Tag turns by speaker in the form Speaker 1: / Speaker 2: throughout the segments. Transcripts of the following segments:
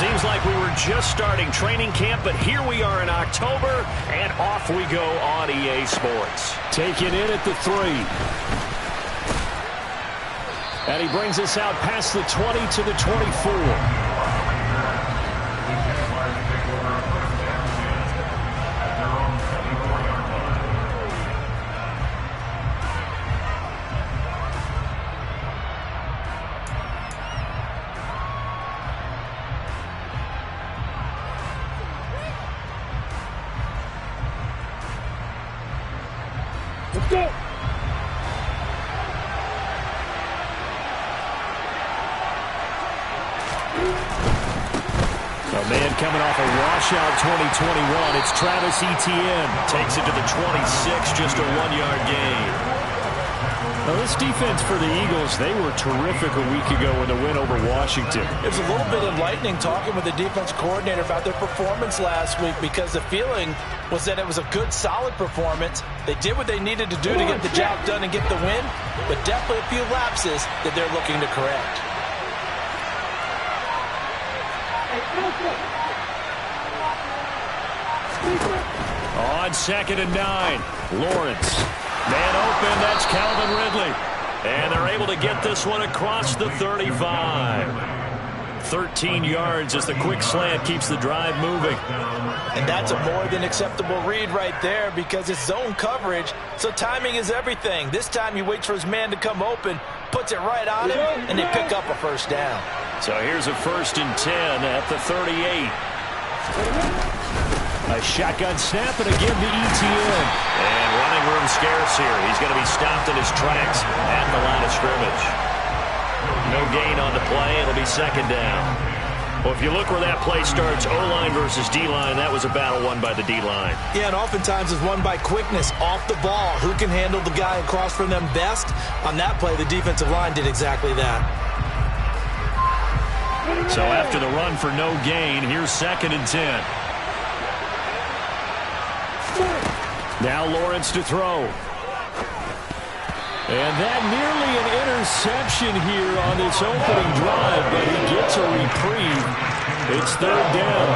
Speaker 1: Seems like we were just starting training camp, but here we are in October, and off we go on EA Sports.
Speaker 2: Taking in at the 3. And he brings us out past the 20 to the 24.
Speaker 3: Let's go.
Speaker 2: A man coming off a washout 2021. It's Travis Etienne.
Speaker 1: Takes it to the 26, just a 1-yard gain.
Speaker 2: Now, this defense for the Eagles, they were terrific a week ago in the win over Washington.
Speaker 4: It was a little bit enlightening talking with the defense coordinator about their performance last week, because the feeling was that it was a good, solid performance. They did what they needed to do to get the job done and get the win, but definitely a few lapses that they're looking to correct.
Speaker 2: On 2nd and 9, Lawrence.
Speaker 1: Man open, that's Calvin Ridley. And they're able to get this one across the 35. 13 yards as the quick slant keeps the drive moving.
Speaker 4: And that's a more than acceptable read right there, because it's zone coverage, so timing is everything. This time he waits for his man to come open, puts it right on him, and they pick up a first down.
Speaker 1: So here's a 1st and 10 at the 38.
Speaker 2: A shotgun snap, and again to Etienne.
Speaker 1: And running room scarce here. He's going to be stopped in his tracks at the line of scrimmage. No gain on the play. It'll be 2nd down. Well, if you look where that play starts, O-line versus D-line, that was a battle won by the D-line.
Speaker 4: Yeah, and oftentimes it's won by quickness off the ball. Who can handle the guy across from them best? On that play, the defensive line did exactly that.
Speaker 2: So after the run for no gain, here's 2nd and 10. Now Lawrence to throw. And that nearly an interception here on this opening drive, but he gets a reprieve. It's 3rd down.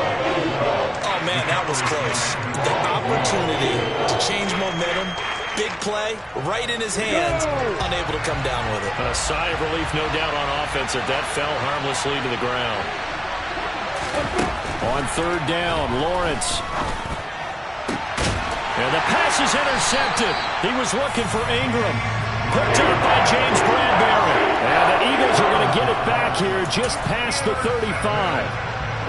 Speaker 4: Oh, man, that was close. The opportunity to change momentum, big play, right in his hands, unable to come down with it.
Speaker 1: A sigh of relief, no doubt, on offense if that fell harmlessly to the ground.
Speaker 2: On 3rd down, Lawrence. And the pass is intercepted. He was looking for Ingram. Picked up by James Bradbury. And the Eagles are going to get it back here just past the 35.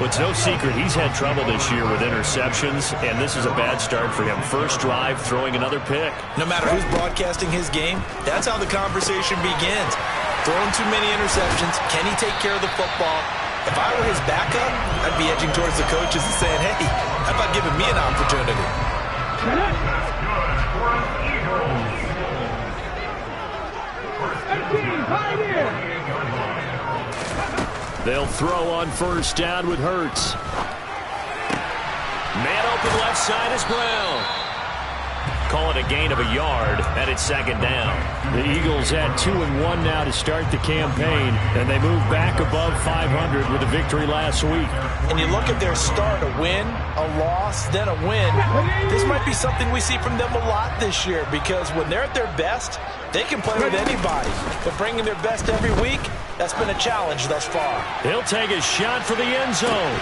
Speaker 1: Well, it's no secret he's had trouble this year with interceptions, and this is a bad start for him. First drive, throwing another pick.
Speaker 4: No matter who's broadcasting his game, that's how the conversation begins. Throwing too many interceptions. Can he take care of the football? If I were his backup, I'd be edging towards the coaches and saying, hey, how about giving me an opportunity?
Speaker 2: They'll throw on 1st down with Hurts.
Speaker 1: Man open left side is Brown. Call it a gain of a yard, and it's 2nd down.
Speaker 2: The Eagles had 2-1 now to start the campaign, and they move back above 500 with a victory last week.
Speaker 4: And you look at their start, a win, a loss, then a win. This might be something we see from them a lot this year, because when they're at their best, they can play with anybody. But bringing their best every week, that's been a challenge thus far.
Speaker 2: He'll take a shot for the end zone.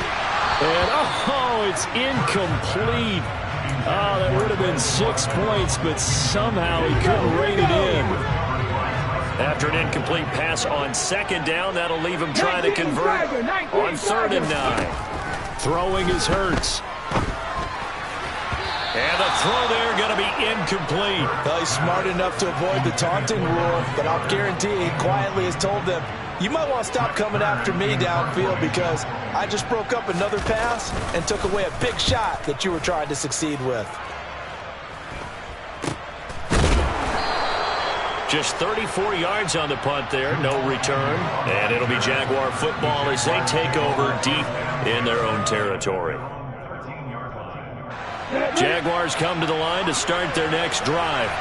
Speaker 2: And, oh, it's incomplete. Oh, that would have been 6 points, but somehow he couldn't rein it in.
Speaker 1: After an incomplete pass on 2nd down, that'll leave him trying to convert on 3rd and 9.
Speaker 2: Throwing is Hurts.
Speaker 1: And the throw there going to be incomplete.
Speaker 4: Well, he's smart enough to avoid the taunting rule, but I'll guarantee he quietly has told them, you might want to stop coming after me downfield, because I just broke up another pass and took away a big shot that you were trying to succeed with.
Speaker 1: Just 34 yards on the punt there, no return. And it'll be Jaguar football as they take over deep in their own territory. Jaguars come to the line to start their next drive.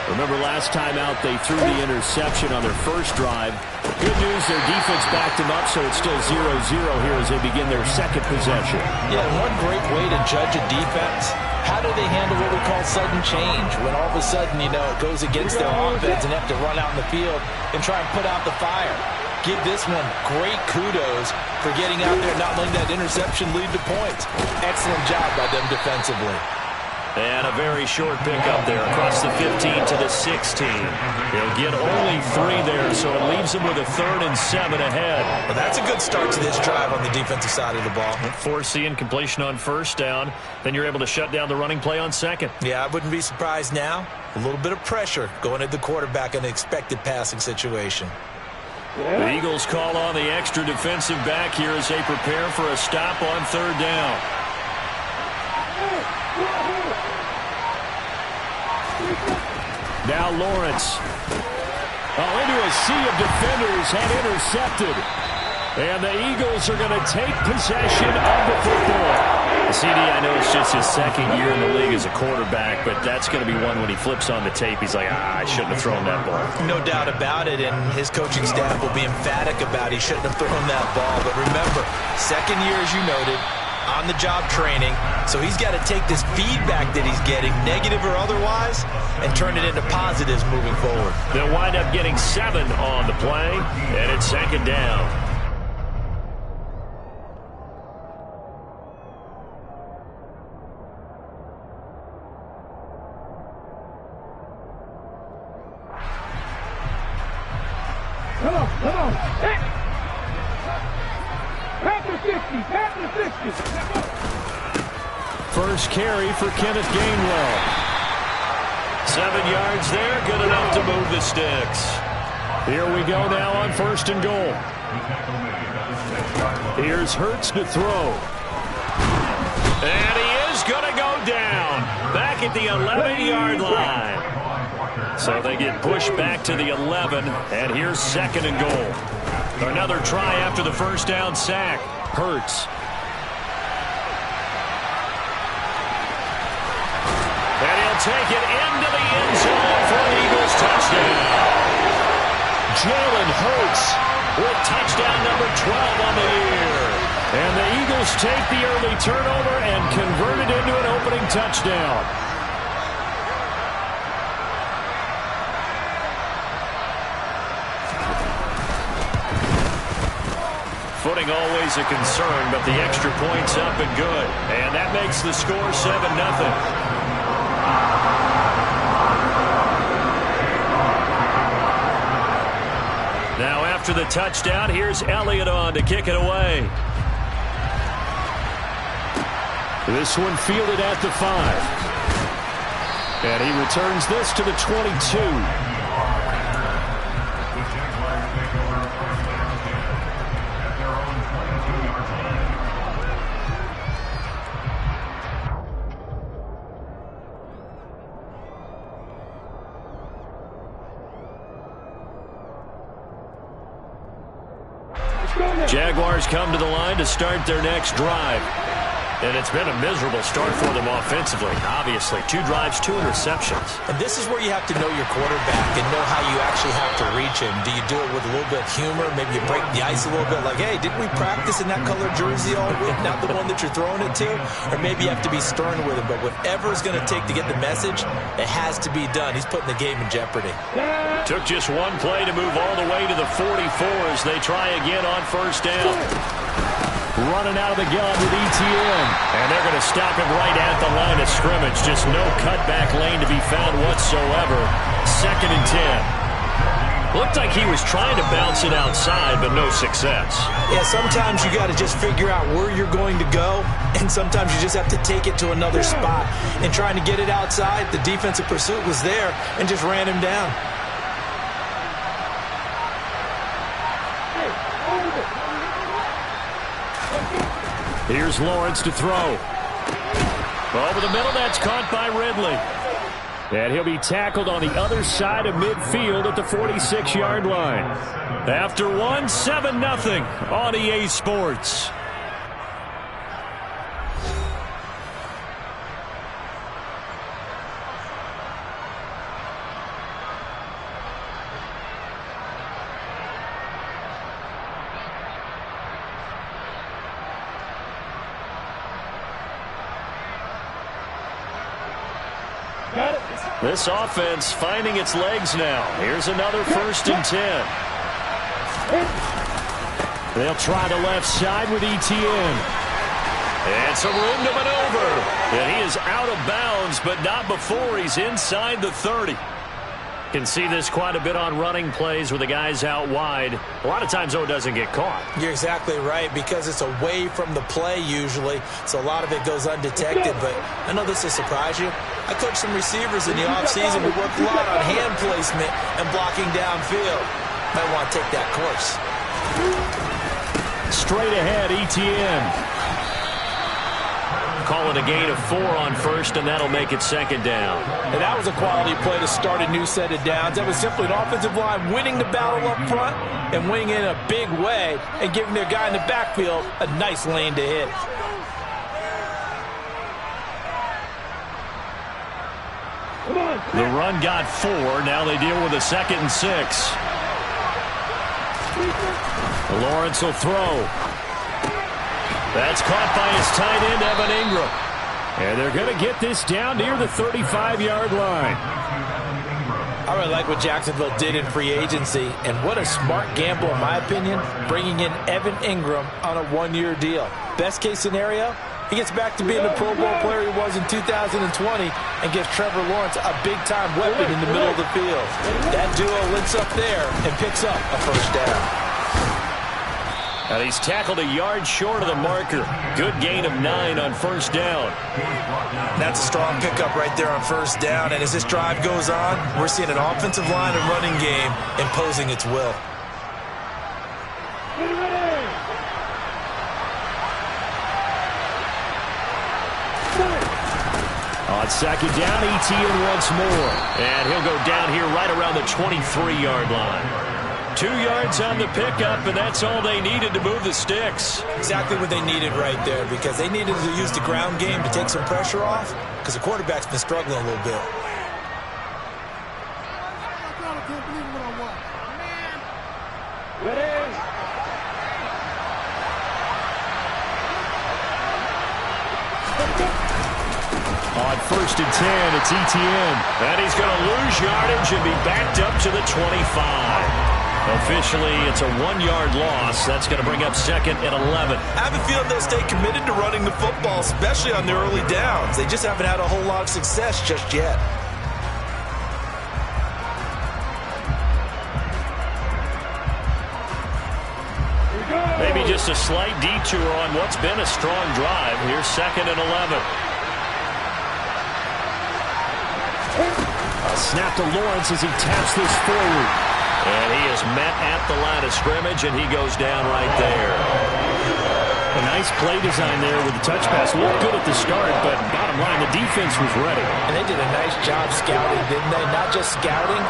Speaker 2: Remember last time out they threw the interception on their first drive. Good news, their defense backed them up, so it's still 0-0 here as they begin their second possession.
Speaker 4: Yeah, one great way to judge a defense, how do they handle what we call sudden change? When all of a sudden, you know, it goes against their offense and they have to run out in the field and try and put out the fire. Give this one great kudos for getting out there and not letting that interception lead to points. Excellent job by them defensively.
Speaker 1: And a very short pickup there across the 15 to the 16. He'll get only 3 there, so it leaves him with a 3rd and 7 ahead.
Speaker 4: Well, that's a good start to this drive on the defensive side of the ball.
Speaker 1: Force the incompletion on first down. Then you're able to shut down the running play on second.
Speaker 4: Yeah, I wouldn't be surprised now. A little bit of pressure going at the quarterback in an expected passing situation.
Speaker 1: The Eagles call on the extra defensive back here as they prepare for a stop on 3rd down.
Speaker 2: Now Lawrence. Into a sea of defenders and intercepted. And the Eagles are going to take possession of the football.
Speaker 1: CD, I know it's just his 2nd year in the league as a quarterback, but that's going to be one when he flips on the tape. He's like, I shouldn't have thrown that ball.
Speaker 4: No doubt about it, and his coaching staff will be emphatic about he shouldn't have thrown that ball. But remember, 2nd year, as you noted, on-the-job training, so he's got to take this feedback that he's getting, negative or otherwise, and turn it into positives moving forward.
Speaker 1: They'll wind up getting 7 on the play, and it's 2nd down.
Speaker 3: Come on. Hey. Pass the 60.
Speaker 2: First carry for Kenneth Gainwell.
Speaker 1: 7 yards there, good enough to move the sticks.
Speaker 2: Here we go now on 1st and goal. Here's Hurts to throw.
Speaker 1: And he is going to go down. Back at the 11-yard line. So they get pushed back to the 11, and here's 2nd and goal. Another try after the first down sack.
Speaker 2: Hurts.
Speaker 1: And he'll take it into the end zone for an Eagles touchdown.
Speaker 2: Jalen Hurts
Speaker 1: with touchdown number 12 on the year.
Speaker 2: And the Eagles take the early turnover and convert it into an opening touchdown.
Speaker 1: Footing always a concern, but the extra point's up and good. And that makes the score 7-0. Now after the touchdown, here's Elliott on to kick it away.
Speaker 2: This one fielded at the 5. And he returns this to the 22.
Speaker 1: Jaguars come to the line to start their next drive. And it's been a miserable start for them offensively, obviously. 2 drives, 2 interceptions.
Speaker 4: And this is where you have to know your quarterback and know how you actually have to reach him. Do you do it with a little bit of humor? Maybe you break the ice a little bit, like, hey, didn't we practice in that color jersey all week? Not the one that you're throwing it to? Or maybe you have to be stern with him. But whatever it's going to take to get the message, it has to be done. He's putting the game in jeopardy.
Speaker 1: Took just one play to move all the way to the 44 as they try again on first down.
Speaker 2: Running out of the gun with ETN.
Speaker 1: And they're going to stop him right at the line of scrimmage. Just no cutback lane to be found whatsoever. 2nd and 10. Looked like he was trying to bounce it outside, but no success.
Speaker 4: Yeah, sometimes you got to just figure out where you're going to go, and sometimes you just have to take it to another spot. And trying to get it outside, the defensive pursuit was there and just ran him down.
Speaker 2: Here's Lawrence to throw.
Speaker 1: Over the middle, that's caught by Ridley.
Speaker 2: And he'll be tackled on the other side of midfield at the 46-yard line.
Speaker 1: After 7-0 on EA Sports.
Speaker 2: This offense finding its legs now. Here's another 1st and 10. They'll try the left side with Etienne.
Speaker 1: And some room to maneuver. And he is out of bounds, but not before he's inside the 30. Can see this quite a bit on running plays with the guys out wide. A lot of times, though, it doesn't get caught.
Speaker 4: You're exactly right, because it's away from the play usually, so a lot of it goes undetected. But I know this will surprise you. I coached some receivers in the offseason. We worked a lot on hand placement and blocking downfield. Might want to take that course.
Speaker 2: Straight ahead, Etienne.
Speaker 1: Call it a gain of 4 on 1st, and that'll make it 2nd down.
Speaker 4: And that was a quality play to start a new set of downs. That was simply an offensive line winning the battle up front and winning in a big way and giving their guy in the backfield a nice lane to hit.
Speaker 2: The run got 4. Now they deal with a 2nd and 6. Lawrence will throw. That's caught by his tight end, Evan Ingram. And they're going to get this down near the 35-yard line.
Speaker 4: I really like what Jacksonville did in free agency, and what a smart gamble, in my opinion, bringing in Evan Ingram on a 1-year deal. Best case scenario, he gets back to being the Pro Bowl player he was in 2020 and gives Trevor Lawrence a big-time weapon in the middle of the field. That duo links up there and picks up a 1st down.
Speaker 1: And he's tackled a yard short of the marker. Good gain of 9 on 1st down.
Speaker 4: That's a strong pickup right there on 1st down. And as this drive goes on, we're seeing an offensive line and running game imposing its will.
Speaker 2: On 2nd down, Etienne once more.
Speaker 1: And he'll go down here right around the 23-yard line. 2 yards on the pickup, and that's all they needed to move the sticks.
Speaker 4: Exactly what they needed right there, because they needed to use the ground game to take some pressure off, because the quarterback's been struggling a little bit.
Speaker 2: On 1st and 10, it's Etienne.
Speaker 1: And he's going to lose yardage and be backed up to the 25. Officially, it's a 1-yard loss. That's going to bring up 2nd and 11.
Speaker 4: I have a feeling they'll stay committed to running the football, especially on their early downs. They just haven't had a whole lot of success just yet.
Speaker 1: Maybe just a slight detour on what's been a strong drive. Here's 2nd and 11.
Speaker 2: A snap to Lawrence as he taps this forward.
Speaker 1: And he is met at the line of scrimmage, and he goes down right there.
Speaker 2: A nice play design there with the touch pass. Looked good at the start, but bottom line, the defense was ready.
Speaker 4: And they did a nice job scouting, didn't they? Not just scouting,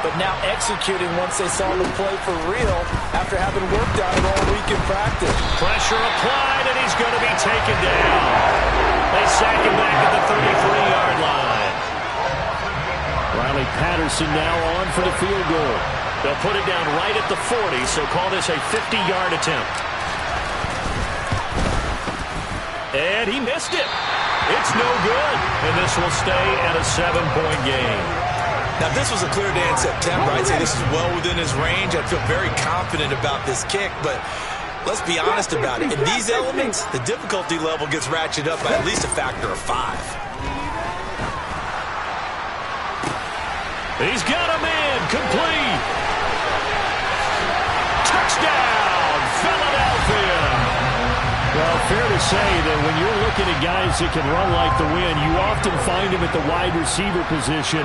Speaker 4: but now executing once they saw the play for real after having worked on it all week in practice.
Speaker 1: Pressure applied, and he's going to be taken down. They sack him back at the 33-yard line.
Speaker 2: Riley Patterson now on for the field goal.
Speaker 1: They'll put it down right at the 40, so call this a 50-yard attempt. And he missed it. It's no good, and this will stay at a 7-point game.
Speaker 4: Now, if this was a clear day in September, I'd say this is well within his range. I'd feel very confident about this kick, but let's be honest about it. In these elements, the difficulty level gets ratcheted up by at least a factor of 5.
Speaker 1: He's got a man, complete. Touchdown, Philadelphia.
Speaker 2: Well, fair to say that when you're looking at guys that can run like the wind, you often find them at the wide receiver position,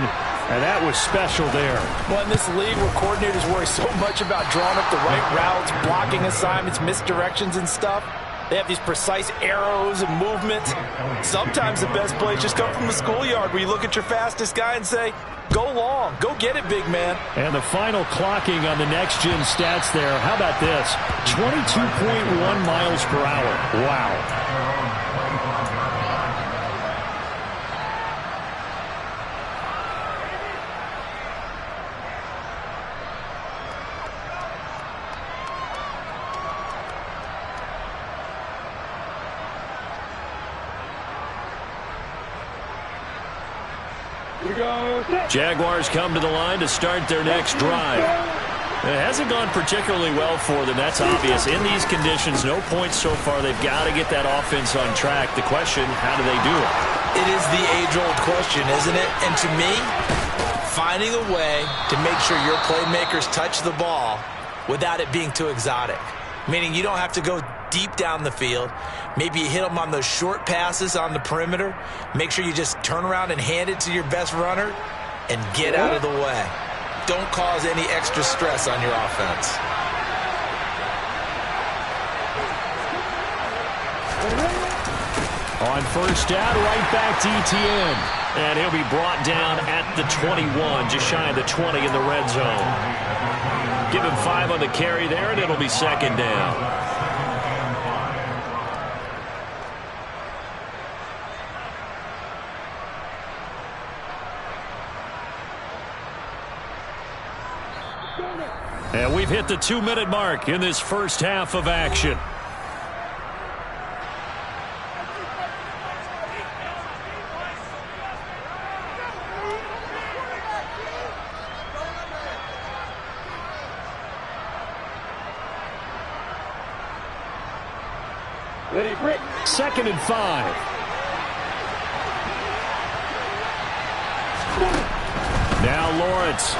Speaker 2: and that was special there.
Speaker 4: Well, in this league where coordinators worry so much about drawing up the right routes, blocking assignments, misdirections and stuff, they have these precise arrows and movements. Sometimes the best plays just come from the schoolyard where you look at your fastest guy and say, go long, go get it, big man.
Speaker 2: And the final clocking on the next-gen stats there. How about this? 22.1 miles per hour. Wow. Jaguars come to the line to start their next drive. It hasn't gone particularly well for them. That's obvious. In these conditions, no points so far. They've got to get that offense on track. The question, how do they do it?
Speaker 4: It is the age-old question, isn't it? And to me, finding a way to make sure your playmakers touch the ball without it being too exotic. Meaning you don't have to go deep down the field. Maybe you hit them on those short passes on the perimeter. Make sure you just turn around and hand it to your best runner and get out of the way. Don't cause any extra stress on your offense.
Speaker 2: On first down, right back to ETN.
Speaker 1: And he'll be brought down at the 21, just shy of the 20 in the red zone. Give him 5 on the carry there, and it'll be second down.
Speaker 2: And we've hit the 2-minute mark in this first half of action. Second and 5. Now Lawrence.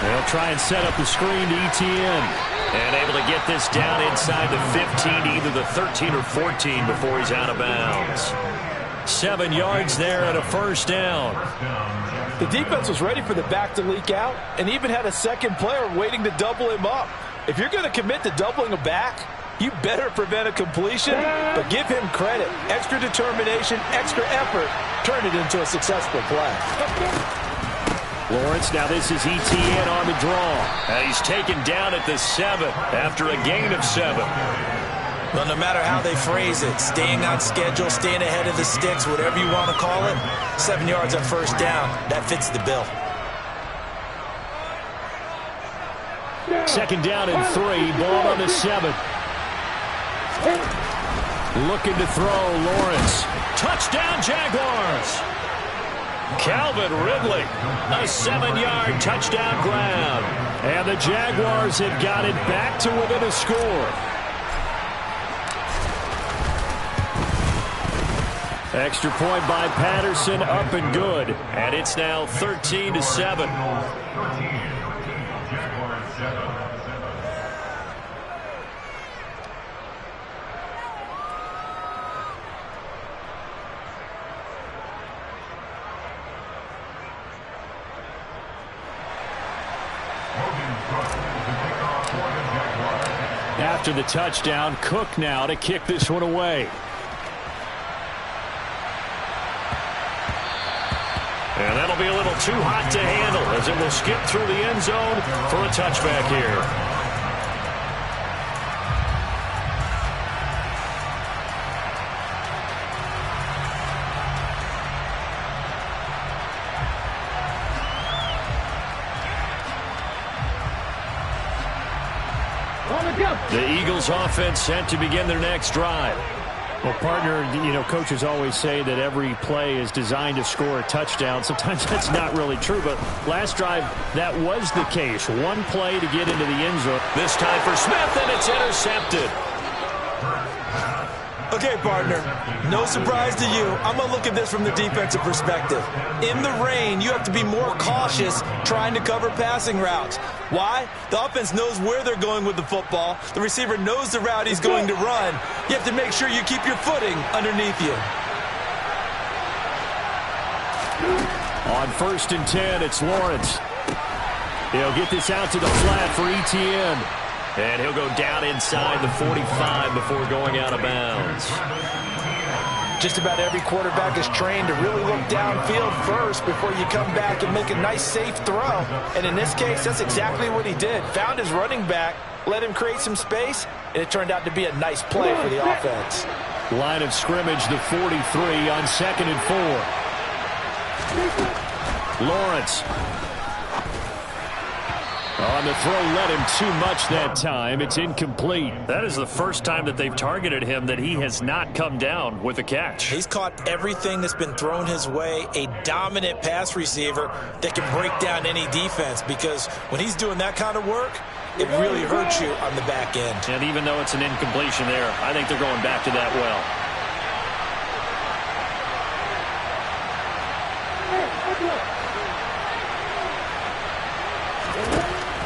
Speaker 2: They'll try and set up the screen to ETN.
Speaker 1: And able to get this down inside the 15 to either the 13 or 14 before he's out of bounds.
Speaker 2: 7 yards there and a first down.
Speaker 4: The defense was ready for the back to leak out and even had a second player waiting to double him up. If you're going to commit to doubling a back, you better prevent a completion, but give him credit. Extra determination, extra effort, turn it into a successful play.
Speaker 2: Lawrence, now this is ETN on the draw.
Speaker 1: And he's taken down at the 7 after a gain of 7.
Speaker 4: Well, no matter how they phrase it, staying on schedule, staying ahead of the sticks, whatever you want to call it, 7 yards on first down, that fits the bill.
Speaker 2: Second down and 3, ball on the 7. Looking to throw, Lawrence.
Speaker 1: Touchdown, Jaguars! Calvin Ridley, a 7-yard touchdown grab.
Speaker 2: And the Jaguars have got it back to within a score. Extra point by Patterson, up and good.
Speaker 1: And it's now 13-7.
Speaker 2: After the touchdown, Cook now to kick this one away.
Speaker 1: And that'll be a little too hot to handle as it will skip through the end zone for a touchback here.
Speaker 2: The Eagles offense set to begin their next drive. Well, partner, you know, coaches always say that every play is designed to score a touchdown. Sometimes that's not really true, but last drive, that was the case. One play to get into the end zone.
Speaker 1: This time for Smith, and it's intercepted.
Speaker 4: Okay, partner, no surprise to you. I'm going to look at this from the defensive perspective. In the rain, you have to be more cautious trying to cover passing routes. Why? The offense knows where they're going with the football. The receiver knows the route he's going to run. You have to make sure you keep your footing underneath you.
Speaker 2: On 1st and 10, it's Lawrence. He'll get this out to the flat for ETN.
Speaker 1: And he'll go down inside the 45 before going out of bounds.
Speaker 4: Just about every quarterback is trained to really look downfield first before you come back and make a nice, safe throw. And in this case, that's exactly what he did. Found his running back, let him create some space, and it turned out to be a nice play for the offense.
Speaker 2: Line of scrimmage, the 43 on 2nd and 4. Lawrence. On the throw, led him too much that time. It's incomplete.
Speaker 1: That is the first time that they've targeted him that he has not come down with a catch.
Speaker 4: He's caught everything that's been thrown his way. A dominant pass receiver that can break down any defense, because when he's doing that kind of work, it really hurts you on the back end.
Speaker 1: And even though it's an incompletion there, I think they're going back to that well.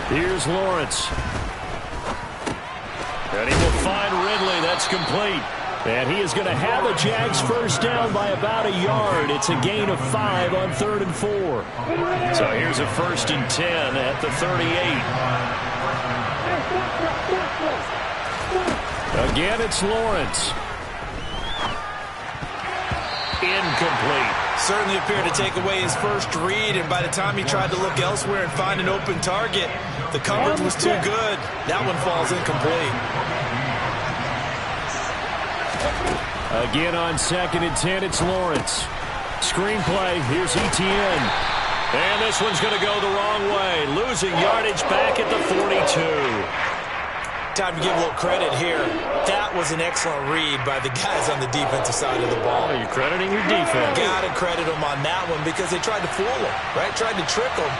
Speaker 2: Here's Lawrence.
Speaker 1: And he will find Ridley. That's complete.
Speaker 2: And he is going to have a Jags first down by about a yard. It's a gain of 5 on 3rd and 4.
Speaker 1: So here's a 1st and 10 at the 38.
Speaker 2: Again, it's Lawrence.
Speaker 1: Incomplete.
Speaker 4: Certainly appeared to take away his first read, and by the time he tried to look elsewhere and find an open target, the coverage was too good. That one falls incomplete.
Speaker 2: Again on 2nd and 10, it's Lawrence. Screenplay, here's Etienne.
Speaker 1: And this one's going to go the wrong way. Losing yardage back at the 42.
Speaker 4: Time to give a little credit here. That was an excellent read by the guys on the defensive side of the ball.
Speaker 1: You're crediting your defense.
Speaker 4: Got to credit them on that one, because they tried to fool him, right? Tried to trick him.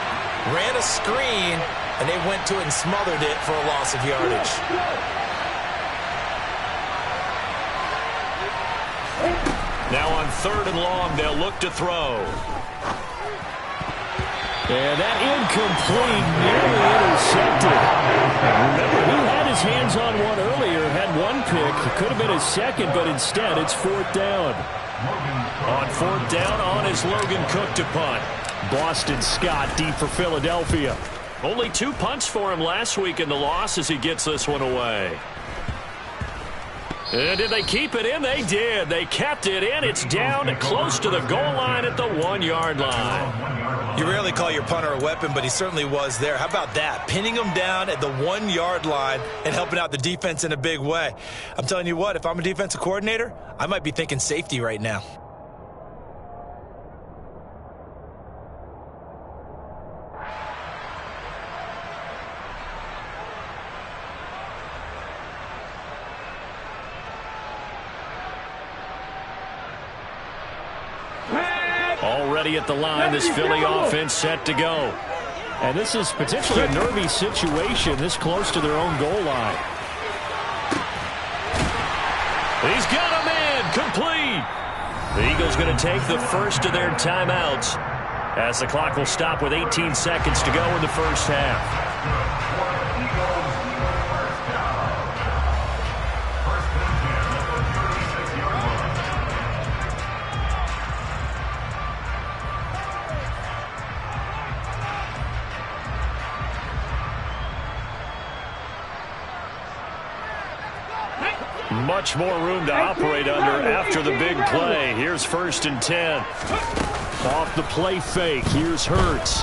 Speaker 4: Ran a screen, and they went to it and smothered it for a loss of yardage.
Speaker 1: Now on 3rd and long, they'll look to throw.
Speaker 2: And that incomplete, nearly intercepted. Remember, he had his hands on one earlier, had one pick. It could have been his second, but instead it's 4th down.
Speaker 1: On 4th down, on is Logan Cook to punt.
Speaker 2: Boston Scott deep for Philadelphia.
Speaker 1: Only 2 punts for him last week in the loss as he gets this one away. And did they keep it in? They did. They kept it in. It's down close to the goal line at the 1-yard line.
Speaker 4: You rarely call your punter a weapon, but he certainly was there. How about that? Pinning him down at the 1-yard line and helping out the defense in a big way. I'm telling you what, if I'm a defensive coordinator, I might be thinking safety right now.
Speaker 1: Already at the line, this Philly offense set to go.
Speaker 2: And this is potentially a nervy situation this close to their own goal line.
Speaker 1: He's got him in, complete. The Eagles going to take the first of their timeouts as the clock will stop with 18 seconds to go in the first half. Much more room to operate under after the big play. Here's 1st and 10.
Speaker 2: Off the play fake. Here's Hurts.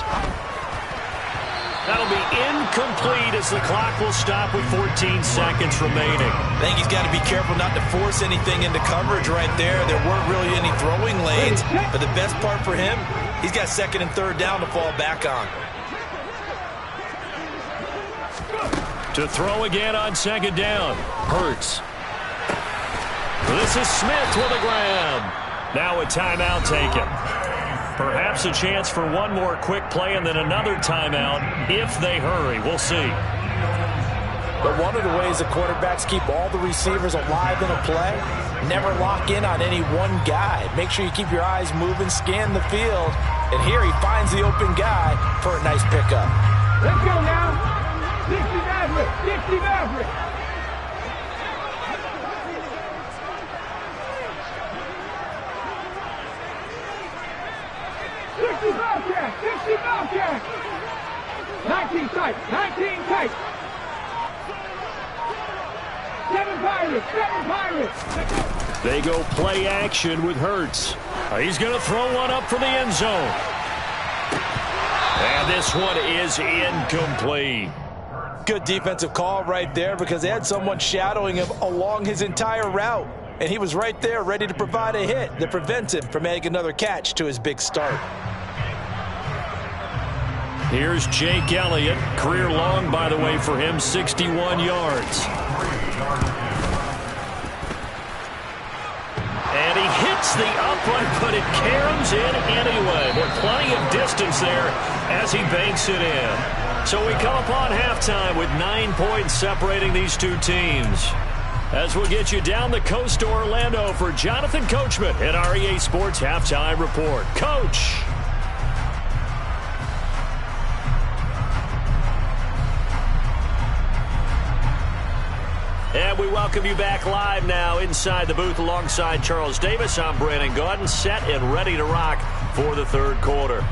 Speaker 1: That'll be incomplete as the clock will stop with 14 seconds remaining.
Speaker 4: I think he's got to be careful not to force anything into coverage right there. There weren't really any throwing lanes, but the best part for him, he's got 2nd and 3rd down to fall back on.
Speaker 1: To throw again on 2nd down. Hurts. This is Smith with a grab. Now a timeout taken. Perhaps a chance for one more quick play and then another timeout if they hurry. We'll see.
Speaker 4: But one of the ways the quarterbacks keep all the receivers alive in a play, never lock in on any one guy. Make sure you keep your eyes moving, scan the field, and here he finds the open guy for a nice pickup.
Speaker 3: Let's go now. 60 Maverick. 60 Maverick. 60 Bobcat! 60 Bobcat! 19 tight! 19 tight! 7 Pirates! 7 Pirates!
Speaker 2: They go play action with Hurts.
Speaker 1: He's going to throw one up for the end zone. And this one is incomplete.
Speaker 4: Good defensive call right there, because they had someone shadowing him along his entire route. And he was right there ready to provide a hit that prevents him from making another catch to his big start.
Speaker 2: Here's Jake Elliott. Career long, by the way, for him, 61 yards.
Speaker 1: And he hits the upright, but it caroms in anyway. With plenty of distance there as he banks it in. So we come upon halftime with 9 points separating these two teams. As we'll get you down the coast to Orlando for Jonathan Coachman at our EA Sports Halftime Report. Coach. And we welcome you back live now inside the booth alongside Charles Davis. I'm Brandon Gaudin, set and ready to rock for the third quarter.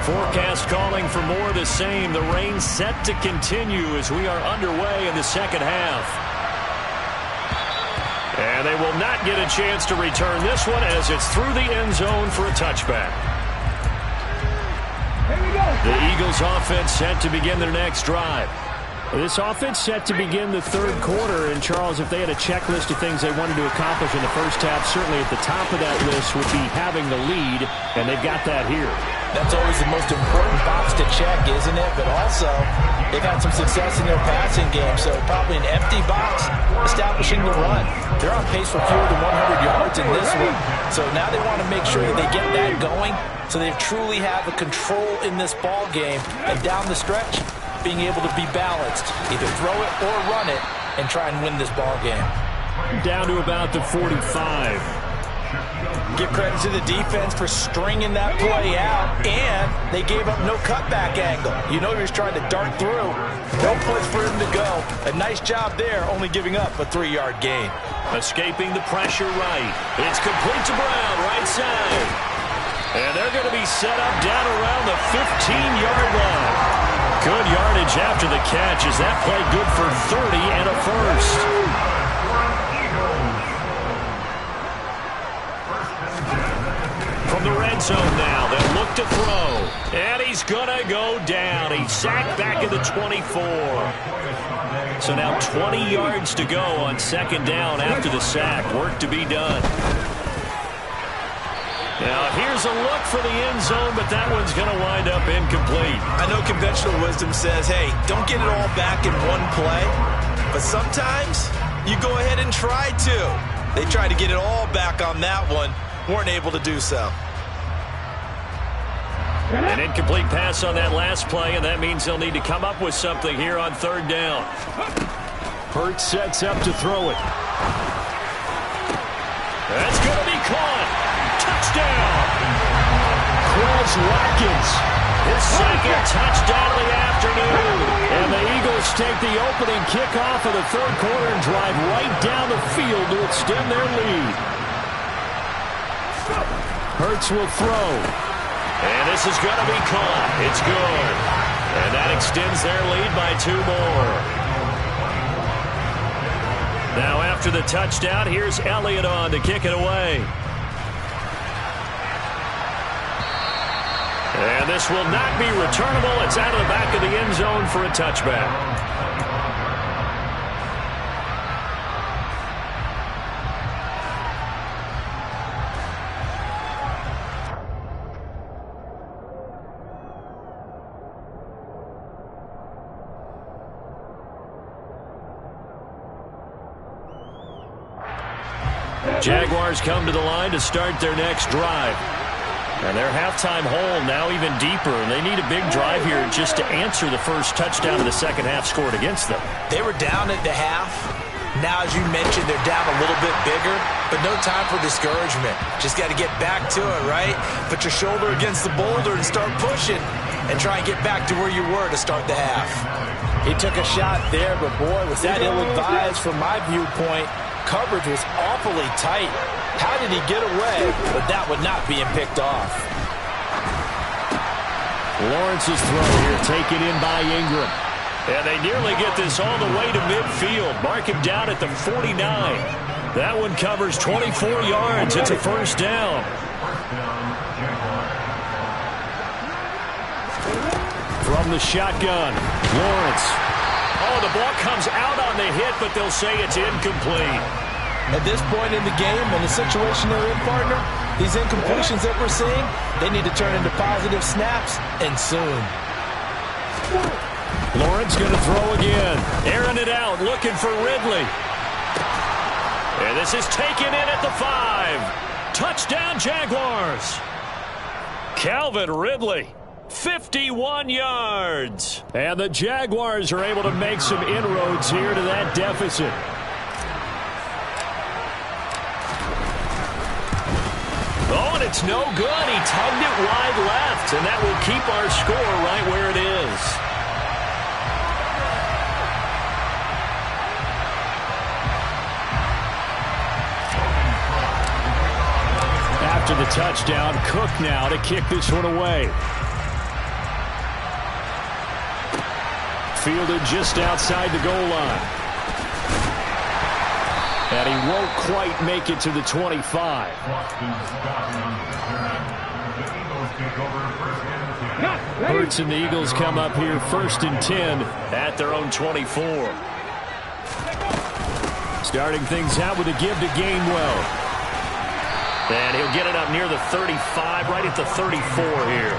Speaker 1: Forecast calling for more of the same. The rain set to continue as we are underway in the second half. And they will not get a chance to return this one as it's through the end zone for a touchback.
Speaker 3: Here we go.
Speaker 1: The Eagles offense set to begin their next drive.
Speaker 2: This offense set to begin the third quarter. And, Charles, if they had a checklist of things they wanted to accomplish in the first half, certainly at the top of that list would be having the lead, and they've got that here.
Speaker 4: That's always the most important box to check, isn't it? But also, they've had some success in their passing game, so probably an empty box establishing the run. They're on pace for fewer than 100 yards in this one, so now they want to make sure that they get that going so they truly have the control in this ball game, and down the stretch, being able to be balanced, either throw it or run it, and try and win this ball game.
Speaker 2: Down to about the 45.
Speaker 4: Give credit to the defense for stringing that play out, and they gave up no cutback angle. You know he was trying to dart through. No place for him to go. A nice job there, only giving up a 3-yard gain.
Speaker 1: Escaping the pressure right. It's complete to Brown, right side. And they're going to be set up down around the 15-yard line. Good yardage after the catch. Is that play good for 30 and a first? From the red zone now, they'll look to throw. And he's going to go down. He's sacked back at the 24. So now 20 yards to go on second down after the sack. Work to be done. Now here's a look for the end zone, but that one's going to wind up incomplete.
Speaker 4: I know conventional wisdom says, hey, don't get it all back in one play. But sometimes you go ahead and try to. They tried to get it all back on that one. Weren't able to do so.
Speaker 1: An incomplete pass on that last play, and that means they'll need to come up with something here on third down.
Speaker 2: Hurts sets up to throw it.
Speaker 1: That's going to be caught. Touchdown.
Speaker 2: Quez Watkins.
Speaker 1: His second touchdown of the afternoon.
Speaker 2: And the Eagles take the opening kickoff of the third quarter and drive right down the field to extend their lead. Hurts will throw.
Speaker 1: And this is going to be caught. It's good. And that extends their lead by 2 more. Now after the touchdown, here's Elliott on to kick it away. And this will not be returnable. It's out of the back of the end zone for a touchback. Jaguars come to the line to start their next drive. And their halftime hole now even deeper, and they need a big drive here just to answer the first touchdown of the second half scored against them.
Speaker 4: They were down at the half. Now, as you mentioned, they're down a little bit bigger, but no time for discouragement. Just got to get back to it, right? Put your shoulder against the boulder and start pushing and try and get back to where you were to start the half. He took a shot there, but boy, was that ill-advised from my viewpoint. Coverage was awfully tight. How did he get away? But that would not being picked off.
Speaker 2: Lawrence's throw here taken in by Ingram.
Speaker 1: And they nearly get this all the way to midfield. Mark him down at the 49. That one covers 24 yards. It's a first down.
Speaker 2: From the shotgun. Lawrence.
Speaker 1: Oh, the ball comes out on the hit, but they'll say it's incomplete.
Speaker 4: At this point in the game, in the situation they're in, partner, these incompletions that we're seeing, they need to turn into positive snaps, and soon.
Speaker 2: Lawrence going to throw again.
Speaker 1: Airing it out, looking for Ridley. And this is taken in at the 5. Touchdown, Jaguars. Calvin Ridley, 51 yards.
Speaker 2: And the Jaguars are able to make some inroads here to that deficit.
Speaker 1: Oh, and it's no good. He tugged it wide left, and that will keep our score right where it is.
Speaker 2: After the touchdown, Cook now to kick this one away. Fielded just outside the goal line. And he won't quite make it to the 25. Hurts and the Eagles come up here 1st and 10
Speaker 1: at their own 24.
Speaker 2: Starting things out with a give to Gainwell.
Speaker 1: And he'll get it up near the 35, right at the 34 here.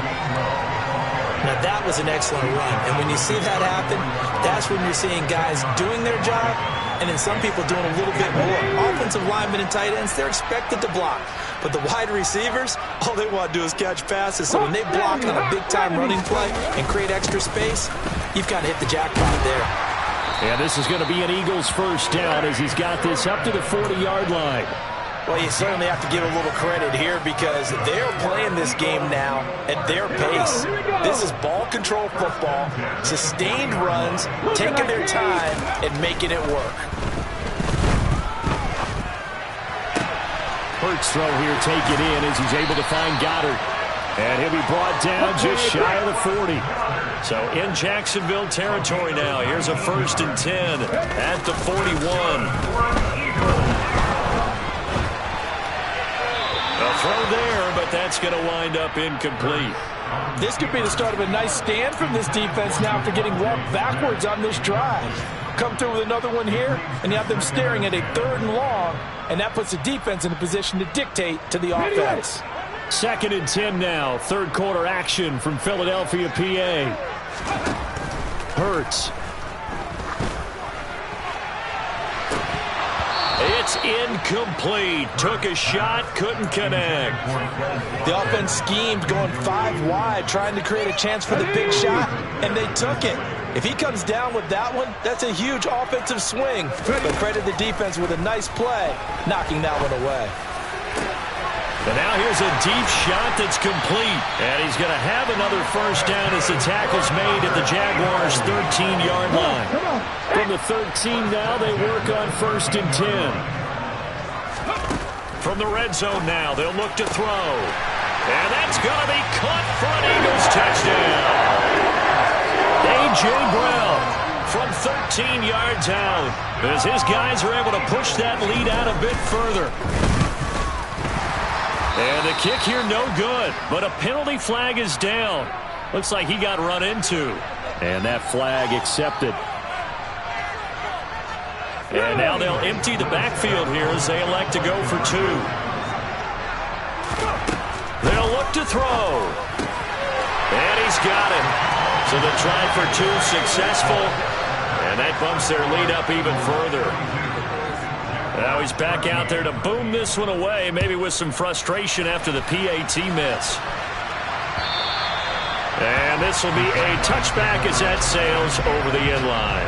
Speaker 4: Now, that was an excellent run. And when you see that happen, that's when you're seeing guys doing their job and then some people doing a little bit more. Offensive linemen and tight ends, they're expected to block. But the wide receivers, all they want to do is catch passes. So when they block on a big-time running play and create extra space, you've got to hit the jackpot there.
Speaker 2: And this is going to be an Eagles first down as he's got this up to the 40-yard line.
Speaker 4: Well, you certainly have to give a little credit here because they're playing this game now at their pace. This is ball control football, sustained runs, taking their time and making it work.
Speaker 2: Hurts throw here, take it in as he's able to find Goddard. And he'll be brought down just shy of the 40.
Speaker 1: So in Jacksonville territory now. Here's a 1st and 10 at the 41. A throw there, but that's going to wind up incomplete.
Speaker 4: This could be the start of a nice stand from this defense now after getting walked backwards on this drive. Come through with another one here, and you have them staring at a 3rd and long, and that puts the defense in a position to dictate to the offense.
Speaker 2: 2nd and 10 now. 3rd quarter action from Philadelphia, PA. Hurts.
Speaker 1: It's incomplete. Took a shot, couldn't connect.
Speaker 4: The offense schemed going 5 wide, trying to create a chance for the big shot, and they took it. If he comes down with that one, that's a huge offensive swing. But credit the defense with a nice play, knocking that one away.
Speaker 1: And now here's a deep shot that's complete. And he's going to have another first down as the tackle's made at the Jaguars' 13-yard line.
Speaker 2: From the 13 now, they work on 1st and 10.
Speaker 1: From the red zone now, they'll look to throw. And that's going to be caught for an Eagles touchdown. A.J. Brown from 13 yards out as his guys are able to push that lead out a bit further. And the kick here no good, but a penalty flag is down. Looks like he got run into.
Speaker 2: And that flag accepted.
Speaker 1: And now they'll empty the backfield here as they elect to go for 2. They'll look to throw. And he's got it. So the try for 2 successful. And that bumps their lead up even further. Now he's back out there to boom this one away, maybe with some frustration after the PAT miss. And this will be a touchback as that sails over the end line.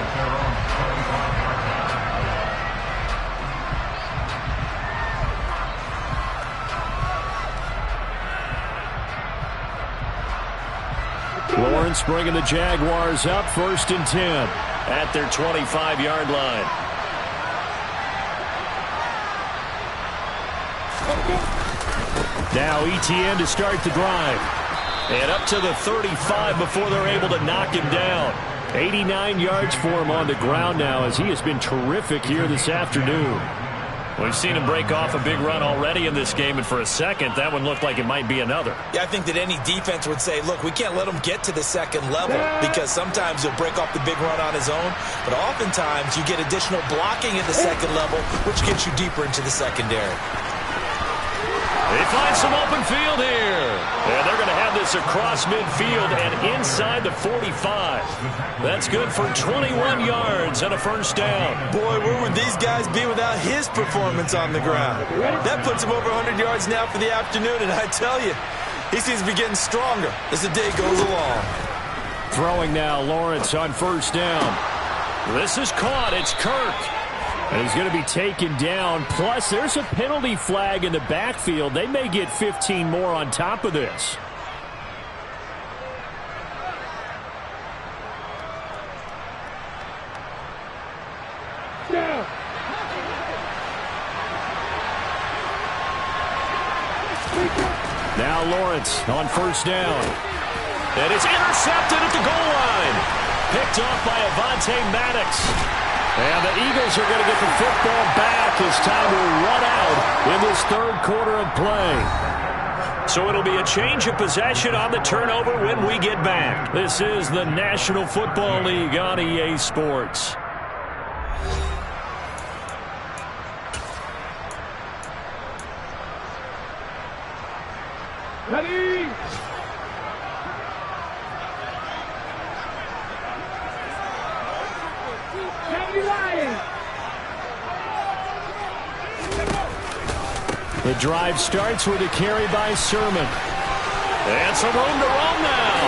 Speaker 2: Lawrence bringing the Jaguars up 1st and 10
Speaker 1: at their 25-yard line.
Speaker 2: Now ETN to start the drive.
Speaker 1: And up to the 35 before they're able to knock him down.
Speaker 2: 89 yards for him on the ground now as he has been terrific here this afternoon.
Speaker 1: We've seen him break off a big run already in this game, and for a second, that one looked like it might be another.
Speaker 4: Yeah, I think that any defense would say, look, we can't let him get to the second level because sometimes he'll break off the big run on his own, but oftentimes you get additional blocking at the second level, which gets you deeper into the secondary.
Speaker 1: They find some open field here. And they're going to have this across midfield and inside the 45. That's good for 21 yards and a first down.
Speaker 4: Boy, where would these guys be without his performance on the ground? That puts him over 100 yards now for the afternoon, and I tell you, he seems to be getting stronger as the day goes along.
Speaker 2: Throwing now, Lawrence on first down.
Speaker 1: This is caught. It's Kirk.
Speaker 2: And he's going to be taken down. Plus, there's a penalty flag in the backfield. They may get 15 more on top of this.
Speaker 3: Down.
Speaker 2: Now Lawrence on first down.
Speaker 1: And it's intercepted at the goal line. Picked off by Avonte Maddox. And the Eagles are going to get the football back as time will run out in this third quarter of play. So it'll be a change of possession on the turnover when we get back. This is the National Football League on EA Sports.
Speaker 3: Ready?
Speaker 2: The drive starts with a carry by Sermon.
Speaker 1: And some room to roam now.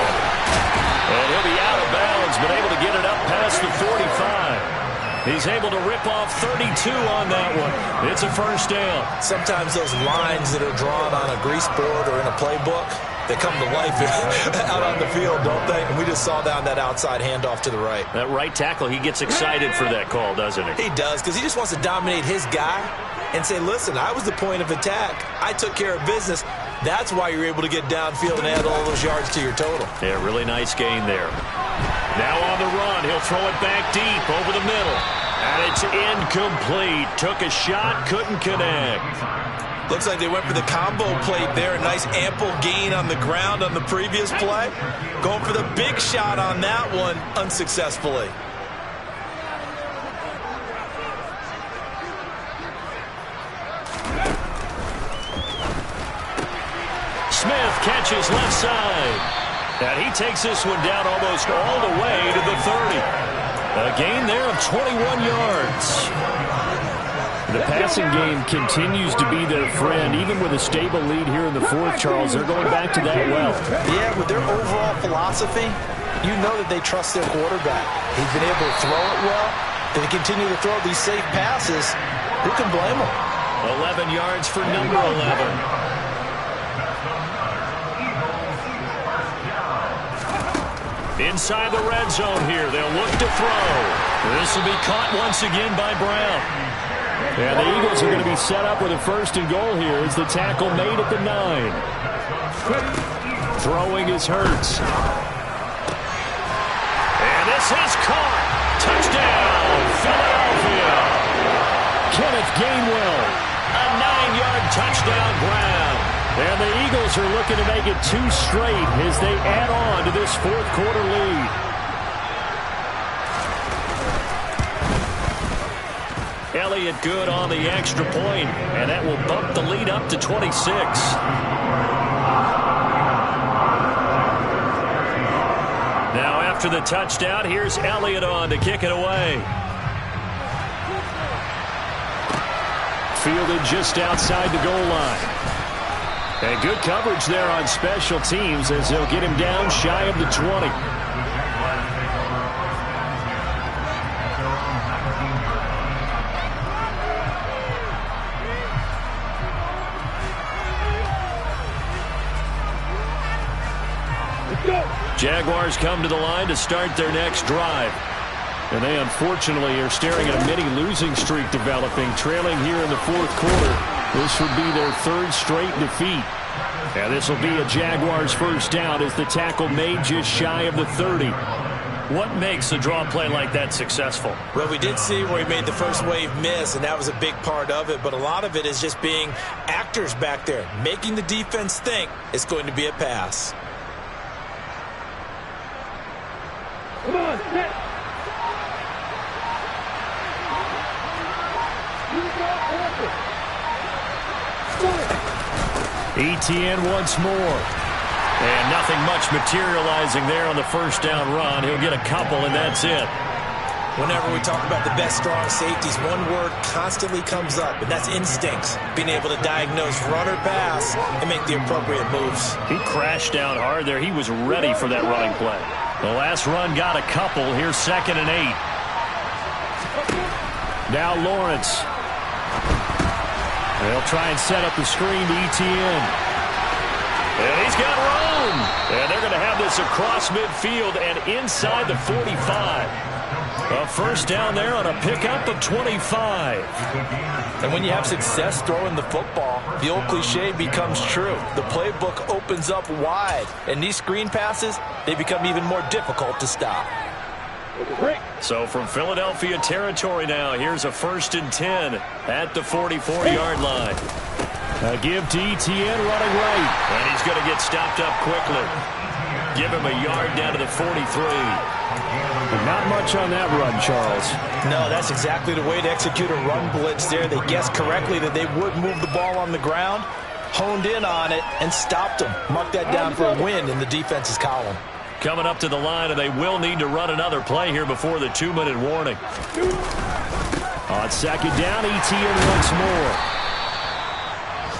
Speaker 1: And he'll be out of bounds, but able to get it up past the 45. He's able to rip off 32 on that one. It's a first down.
Speaker 4: Sometimes those lines that are drawn on a grease board or in a playbook, they come to life out on the field, don't they? And we just saw down that outside handoff to the right.
Speaker 1: That right tackle, he gets excited for that call, doesn't he?
Speaker 4: He does, because he just wants to dominate his guy and say, listen, I was the point of attack. I took care of business. That's why you're able to get downfield and add all those yards to your total.
Speaker 1: Yeah, really nice gain there. Now on the run, he'll throw it back deep over the middle. And it's incomplete. Took a shot, couldn't connect.
Speaker 4: Looks like they went for the combo plate there. A nice ample gain on the ground on the previous play. Going for the big shot on that one unsuccessfully.
Speaker 1: Smith catches left side. And he takes this one down almost all the way to the 30. A gain there of 21 yards.
Speaker 2: The passing game continues to be their friend. Even with a stable lead here in the fourth, Charles, they're going back to that well.
Speaker 4: Yeah, with their overall philosophy, you know that they trust their quarterback. He's been able to throw it well. They continue to throw these safe passes. Who can blame them?
Speaker 1: 11 yards for number 11. Inside the red zone here. They'll look to throw. This will be caught once again by Brown.
Speaker 2: And the Eagles are going to be set up with a first and goal here as the tackle made at the 9. Throwing is Hurts.
Speaker 1: And this is caught. Touchdown, Philadelphia.
Speaker 2: Kenneth Gainwell.
Speaker 1: A 9-yard touchdown grab.
Speaker 2: And the Eagles are looking to make it 2 straight as they add on to this fourth quarter lead.
Speaker 1: Elliott good on the extra point, and that will bump the lead up to 26. Now after the touchdown, here's Elliott on to kick it away.
Speaker 2: Fielded just outside the goal line. And good coverage there on special teams as they'll get him down shy of the 20.
Speaker 1: Jaguars come to the line to start their next drive.
Speaker 2: And they unfortunately are staring at a mini losing streak developing, trailing here in the fourth quarter. This would be their 3rd straight defeat. And this will be a Jaguars first down as the tackle made just shy of the 30. What makes a draw play like that successful?
Speaker 4: Well, we did see where he made the first wave miss, and that was a big part of it. But a lot of it is just being actors back there, making the defense think it's going to be a pass.
Speaker 3: Come on, set.
Speaker 2: ETN once more. And nothing much materializing there on the first down run. He'll get a couple, and that's it.
Speaker 4: Whenever we talk about the best strong safeties, one word constantly comes up, and that's instincts. Being able to diagnose run or pass and make the appropriate moves.
Speaker 2: He crashed down hard there. He was ready for that running play. The last run got a couple. Here's 2nd and 8. Now Lawrence. They'll try and set up the screen to ETN.
Speaker 1: And he's got room. And they're going to have this across midfield and inside the 45. A first down there on a pickup of 25.
Speaker 4: And when you have success throwing the football, the old cliche becomes true. The playbook opens up wide. And these screen passes, they become even more difficult to stop.
Speaker 1: So from Philadelphia territory now, here's a 1st and 10 at the 44-yard line.
Speaker 2: A give to ETN running right.
Speaker 1: And he's going to get stopped up quickly. Give him a yard down to the 43.
Speaker 2: Not much on that run, Charles.
Speaker 4: No, that's exactly the way to execute a run blitz there. They guessed correctly that they would move the ball on the ground, honed in on it, and stopped them. Mark that down for a win in the defense's column.
Speaker 1: Coming up to the line, and they will need to run another play here before the 2-minute warning.
Speaker 2: On 2nd down, ETN once more.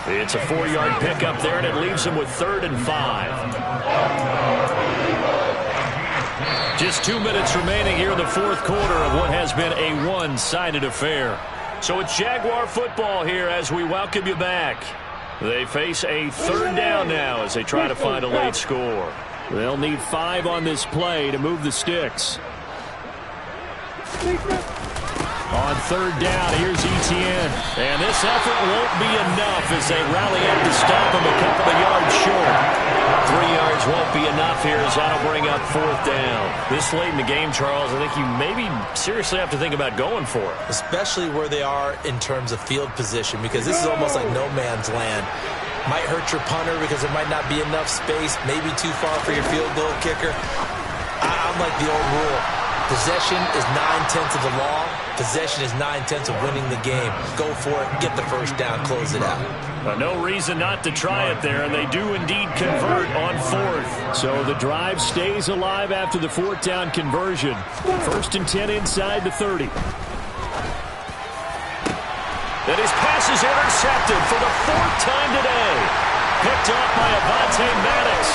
Speaker 1: It's a 4-yard pickup there, and it leaves him with 3rd and 5. Just 2 minutes remaining here in the fourth quarter of what has been a one-sided affair. So it's Jaguar football here as we welcome you back. They face a 3rd down now as they try to find a late score.
Speaker 2: They'll need 5 on this play to move the sticks. On 3rd down, here's ETN.
Speaker 1: And this effort won't be enough as they rally up to stop him a couple of yards short. 3 yards won't be enough here as that'll bring up 4th down. This late in the game, Charles, I think you maybe seriously have to think about going for it.
Speaker 4: Especially where they are in terms of field position, because this is almost like no man's land. Might hurt your punter because there might not be enough space, maybe too far for your field goal kicker. I'm like the old rule. Possession is 9/10 of the law. Possession is 9/10 of winning the game. Go for it, get the first down, close it out.
Speaker 1: No reason not to try it there, and they do indeed convert on 4th.
Speaker 2: So the drive stays alive after the 4th down conversion. 1st and 10 inside the 30.
Speaker 1: And his pass is intercepted for the 4th time today. Picked up by Avonte Maddox.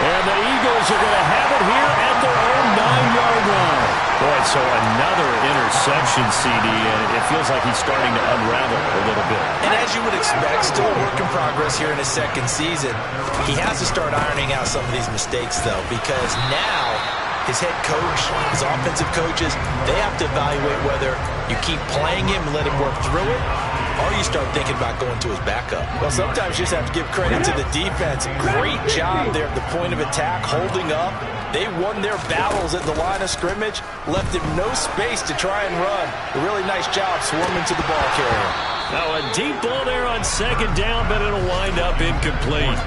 Speaker 2: And the Eagles are going to have it here at their own 9-yard line.
Speaker 1: Boy, so another interception, CD, and it feels like he's starting to unravel a little bit.
Speaker 4: And as you would expect, still a work in progress here in his 2nd season. He has to start ironing out some of these mistakes, though, because now his head coach, his offensive coaches, they have to evaluate whether you keep playing him and let him work through it, or you start thinking about going to his backup. Well, sometimes you just have to give credit to the defense. Great job there at the point of attack, holding up. They won their battles at the line of scrimmage, left him no space to try and run. A really nice job swarming to the ball carrier.
Speaker 1: Now a deep ball there on 2nd down, but it'll wind up incomplete.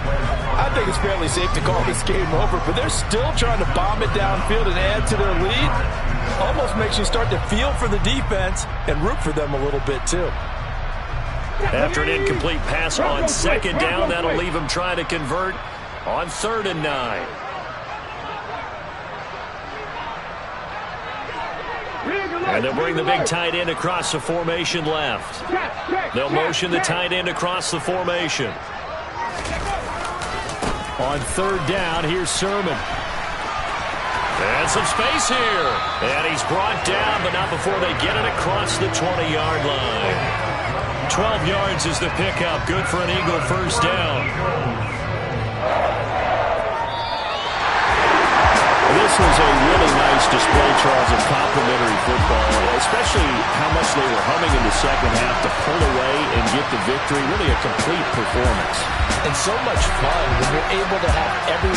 Speaker 4: I think it's fairly safe to call this game over, but they're still trying to bomb it downfield and add to their lead. Almost makes you start to feel for the defense and root for them a little bit, too.
Speaker 1: After an incomplete pass on 2nd down, that'll leave him trying to convert on 3rd and 9. And they'll bring the big tight end across the formation left. They'll motion the tight end across the formation.
Speaker 2: On 3rd down, here's Sermon.
Speaker 1: And some space here. And he's brought down, but not before they get it across the 20-yard line. 12 yards is the pickup. Good for an Eagle 1st down.
Speaker 2: This was a really nice display, Charles, of complimentary football, especially how much they were humming in the second half to pull away and get the victory. Really a complete performance.
Speaker 4: And so much fun when you're able to have everyone